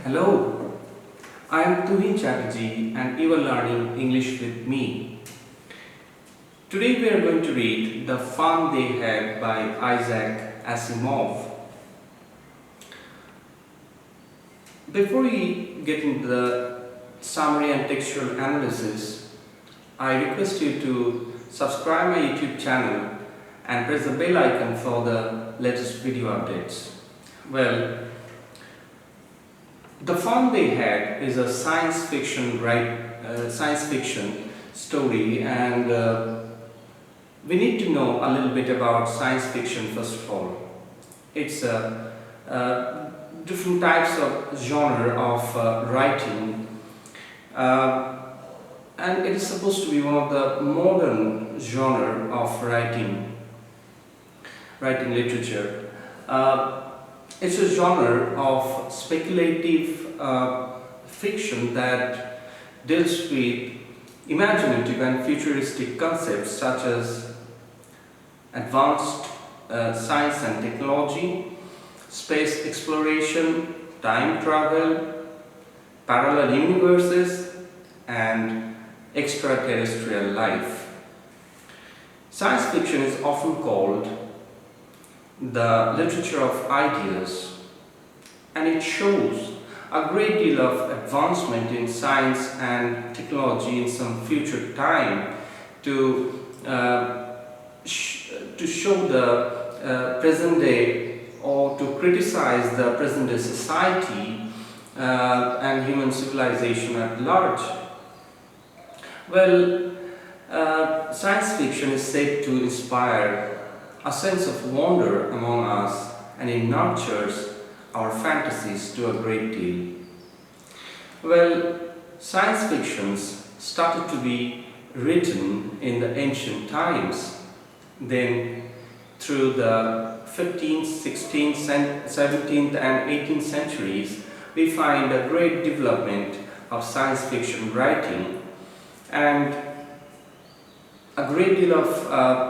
Hello, I am Tuhin Chatterjee and you are learning English with me. Today we are going to read The Fun They Had by Isaac Asimov. Before we get into the summary and textual analysis, I request you to subscribe my YouTube channel and press the bell icon for the latest video updates. Well, The Fun They Had is a science fiction story, and we need to know a little bit about science fiction first of all. It's different types of genre of writing, and it is supposed to be one of the modern genre of writing literature. It's a genre of speculative fiction that deals with imaginative and futuristic concepts such as advanced science and technology, space exploration, time travel, parallel universes, and extraterrestrial life. Science fiction is often called the literature of ideas, and it shows a great deal of advancement in science and technology in some future time to show the present day, or to criticize the present day society and human civilization at large. Well, science fiction is said to inspire a sense of wonder among us, and it nurtures our fantasies to a great deal. Well, science fictions started to be written in the ancient times. Then, through the 15th, 16th, 17th and 18th centuries, we find a great development of science fiction writing, and a great deal of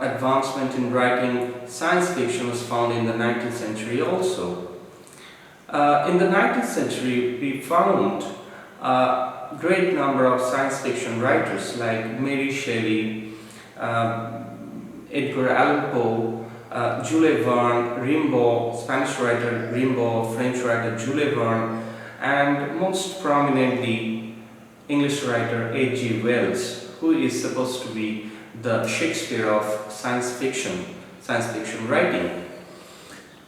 advancement in writing science fiction was found in the 19th century also. In the 19th century, we found a great number of science fiction writers like Mary Shelley, Edgar Allan Poe, Jules Verne, Rimbaud, Spanish writer Rimbaud, French writer Jules Verne, and most prominently English writer H.G. Wells, who is supposed to be the Shakespeare of science fiction writing.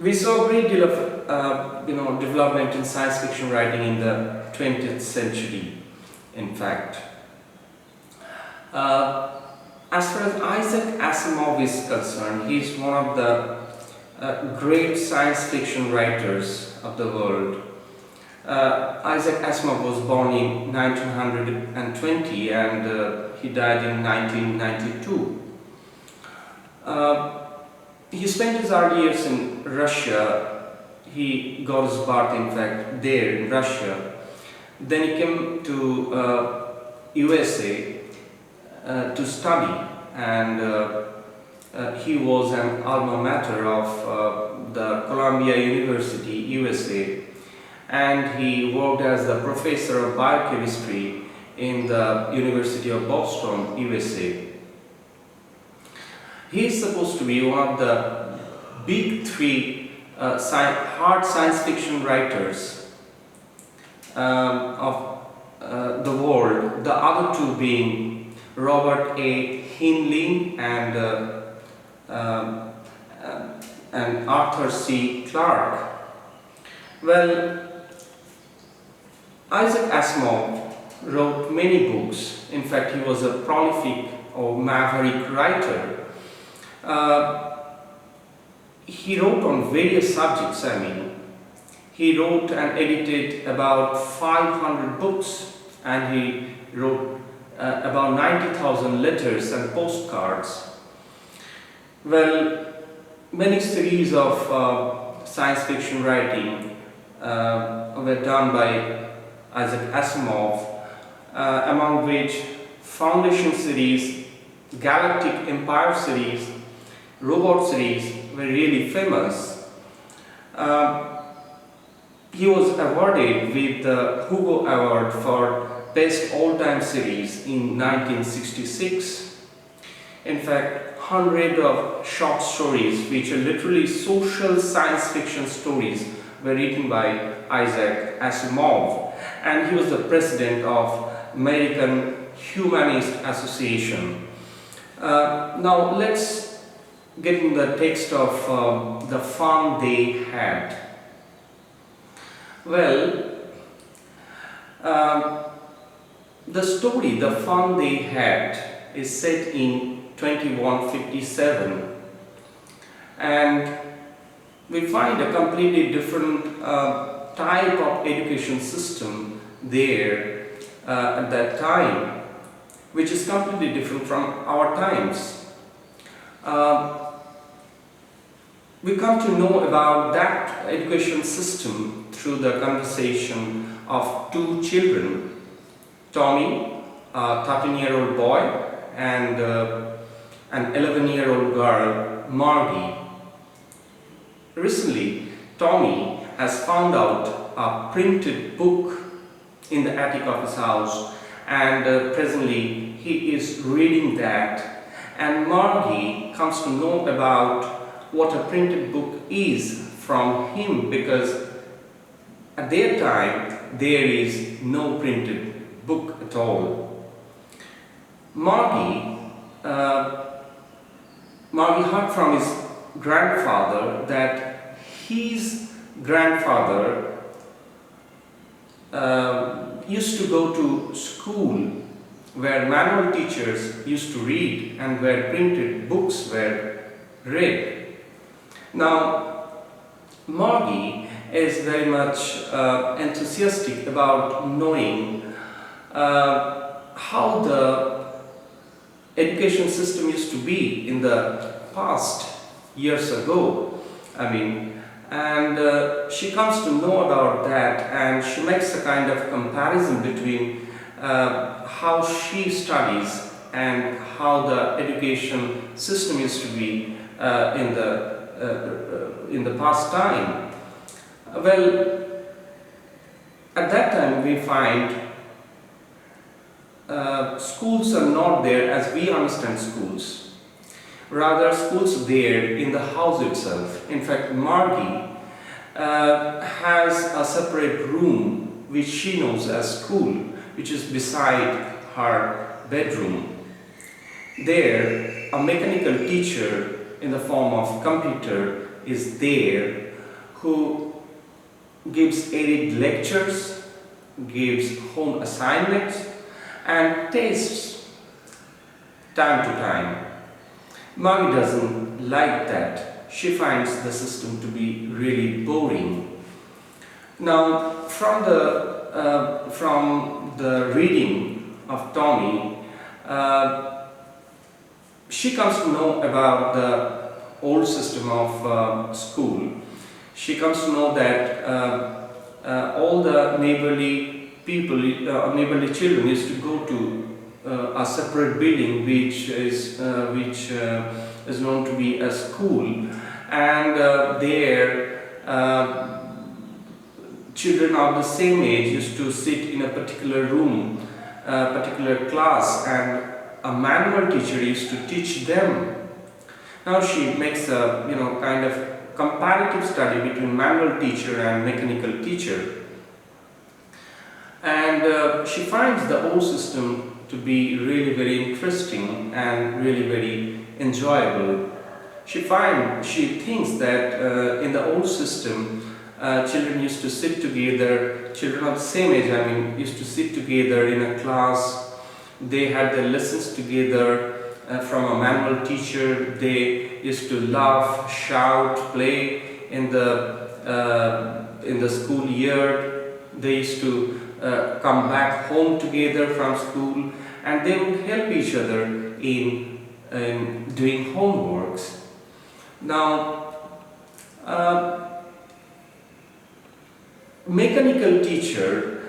We saw a great deal of development in science fiction writing in the 20th century, in fact. As far as Isaac Asimov is concerned, he is one of the great science fiction writers of the world. Isaac Asimov was born in 1920 and he died in 1992. He spent his early years in Russia. He got his birth, in fact, there in Russia. Then he came to USA to study, and he was an alma mater of the Columbia University, USA, and he worked as the professor of biochemistry in the University of Boston, USA. He is supposed to be one of the big three hard science fiction writers of the world, the other two being Robert A. Heinlein and Arthur C. Clarke. Well, Isaac Asimov wrote many books. In fact, he was a prolific or maverick writer. He wrote on various subjects. He wrote and edited about 500 books, and he wrote about 90,000 letters and postcards. Well, many series of science fiction writing were done by Isaac Asimov, among which Foundation series, Galactic Empire series, Robot series were really famous. He was awarded with the Hugo Award for Best All-Time Series in 1966. In fact, hundreds of short stories, which are literally social science fiction stories, were written by Isaac Asimov, and he was the president of American Humanist Association. Now let's get in the text of the fun they had. Well, the story, The Fun They Had, is set in 2157, and we find a completely different type of education system there at that time, which is completely different from our times. We come to know about that education system through the conversation of two children, Tommy, a 13-year-old boy, and an 11-year-old girl, Margie. Recently, Tommy has found out a printed book in the attic of his house, and presently he is reading that, and Margie comes to know about what a printed book is from him, because at their time there is no printed book at all. Margie heard from his grandfather that his grandfather used to go to school where manual teachers used to read and where printed books were read. Now, Margie is very much enthusiastic about knowing how the education system used to be in the past years ago. She comes to know about that, and she makes a kind of comparison between how she studies and how the education system used to be in the past time. Well, at that time we find schools are not there as we understand schools. Rather, schools are there in the house itself. In fact, Margie has a separate room which she knows as school, which is beside her bedroom. There, a mechanical teacher in the form of computer is there, who gives aided lectures, gives home assignments, and tests time to time. Margie doesn't like that. She finds the system to be really boring. Now, from the reading of Tommy, she comes to know about the old system of school. She comes to know that all the neighborly people, neighborly children used to go to a separate building which is known to be a school, and there children of the same age used to sit in a particular room, a particular class, and a manual teacher used to teach them. Now she makes a kind of comparative study between manual teacher and mechanical teacher, and she finds the old system to be really very interesting and really very enjoyable. She thinks that in the old system, children used to sit together, children of the same age, used to sit together in a class. They had their lessons together from a manual teacher. They used to laugh, shout, play in the school year. They used to come back home together from school, and they would help each other in doing homeworks. Now, mechanical teacher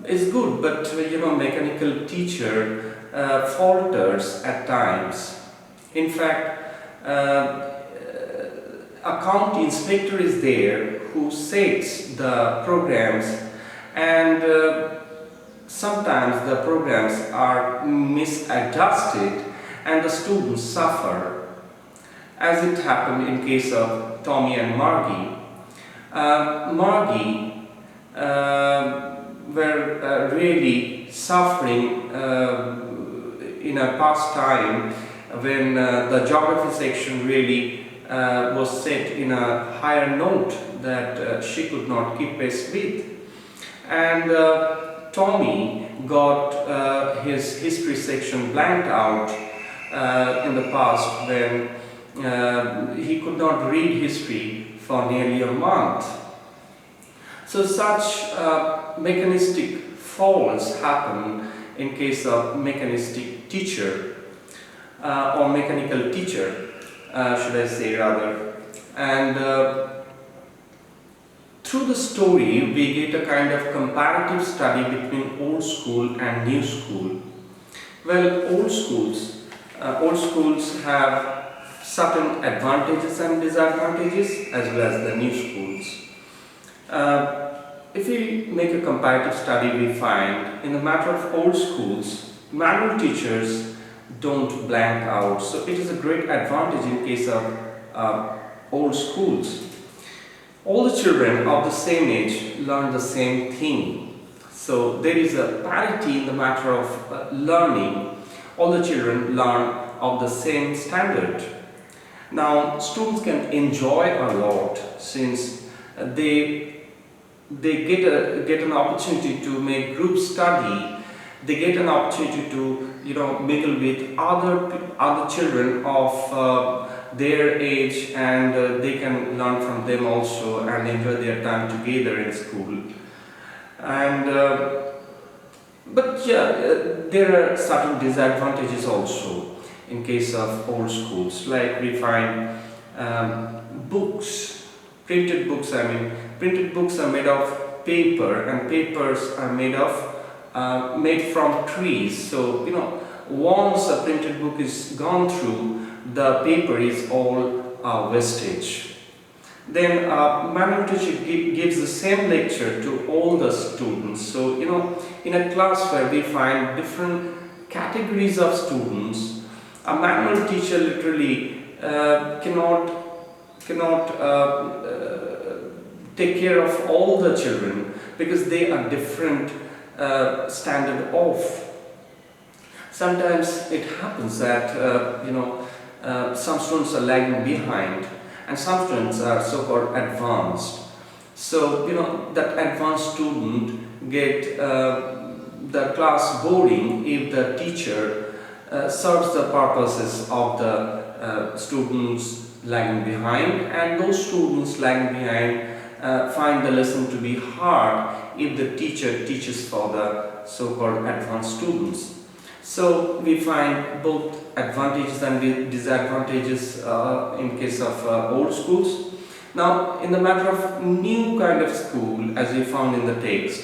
is good, but mechanical teacher falters at times. In fact, a county inspector is there who sets the programs, and sometimes the programs are misadjusted and the students suffer, as it happened in case of Tommy and Margie. Margie were really suffering in a past time when the geography section really was set in a higher note that she could not keep pace with. And Tommy got his history section blanked out in the past when he could not read history for nearly a month. So such mechanistic faults happen in case of mechanistic teacher or mechanical teacher, should I say rather. And through the story we get a kind of comparative study between old school and new school. Well, old schools have certain advantages and disadvantages, as well as the new schools. If we make a comparative study, we find in the matter of old schools, manual teachers don't blank out, so it is a great advantage in case of old schools. All the children of the same age learn the same thing, so there is a parity in the matter of learning. All the children learn of the same standard. Now students can enjoy a lot since they get an opportunity to make group study. They get an opportunity to mingle with other children of their age, and they can learn from them also and enjoy their time together in school. And but yeah, there are certain disadvantages also in case of old schools. Like we find books, printed books. Printed books are made of paper, and papers are made from trees. So once a printed book is gone through, the paper is all wastage. Then manual teacher gives the same lecture to all the students. So in a class where we find different categories of students, a manual teacher literally cannot take care of all the children because they are different standard of. Sometimes it happens that some students are lagging behind and some students are so-called advanced. So that advanced student get the class boring if the teacher serves the purposes of the students lagging behind, and those students lagging behind find the lesson to be hard if the teacher teaches for the so-called advanced students. So we find both advantages and disadvantages in case of old schools. Now in the matter of new kind of school, as we found in the text,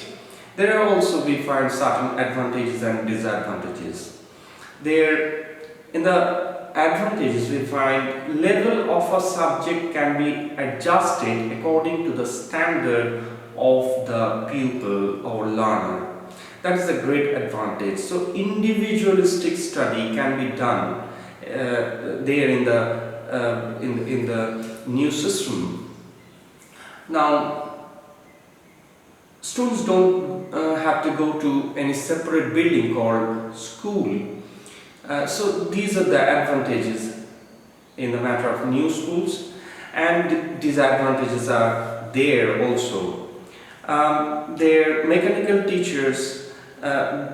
there are also we find certain advantages and disadvantages. There, in the advantages we find level of a subject can be adjusted according to the standard of the pupil or learner. That is a great advantage. So individualistic study can be done there in the new system. Now students don't have to go to any separate building called school. So these are the advantages in the matter of new schools, and disadvantages are there also. Their mechanical teachers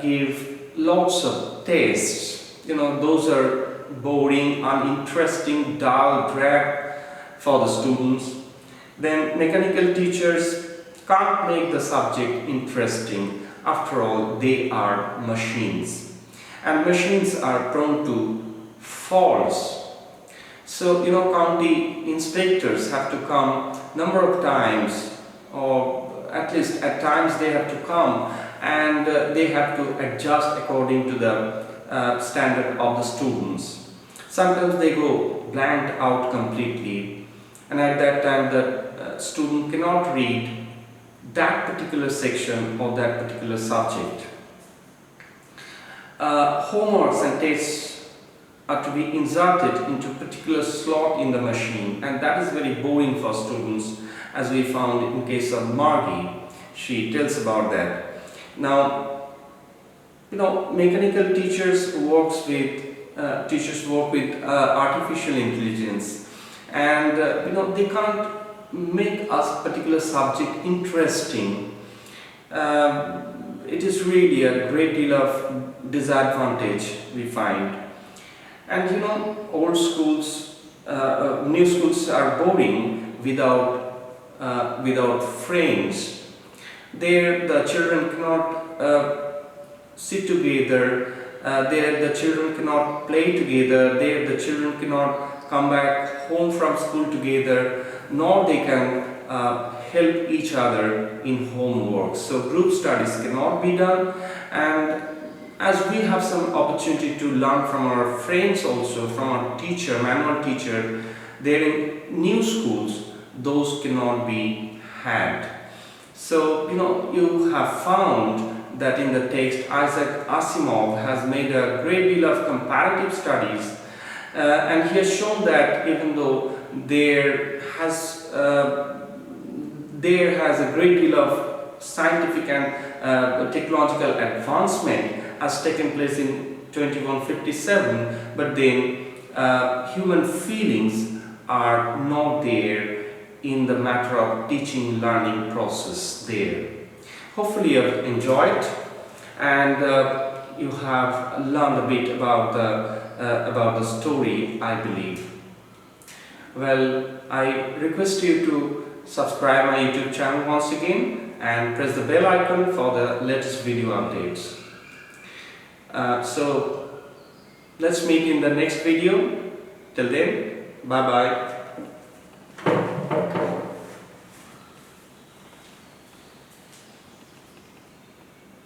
give lots of tests. Those are boring, uninteresting, dull, drab for the students. Then mechanical teachers can't make the subject interesting. After all, they are machines, and machines are prone to faults. So county inspectors have to come number of times, or at least at times they have to come, and they have to adjust according to the standard of the students. Sometimes they go blanked out completely, and at that time the student cannot read that particular section or that particular subject. Homeworks and tests are to be inserted into a particular slot in the machine, and that is very boring for students, as we found in case of Margie. She tells about that. Now, mechanical teachers work with artificial intelligence, and they can't make a particular subject interesting. It is really a great deal of disadvantage we find. And old schools, new schools are boring without frames. There the children cannot sit together, there the children cannot play together, there the children cannot come back home from school together, nor they can help each other in homework. So group studies cannot be done, and as we have some opportunity to learn from our friends also, from our teacher, manual teacher, there in new schools, those cannot be had. So you have found that in the text Isaac Asimov has made a great deal of comparative studies, and he has shown that even though there has a great deal of scientific and technological advancement has taken place in 2157, but then human feelings are not there in the matter of teaching learning process there. Hopefully you have enjoyed, and you have learned a bit about the story, I believe. Well, I request you to subscribe my YouTube channel once again and press the bell icon for the latest video updates. So let's meet in the next video. Till then, bye bye.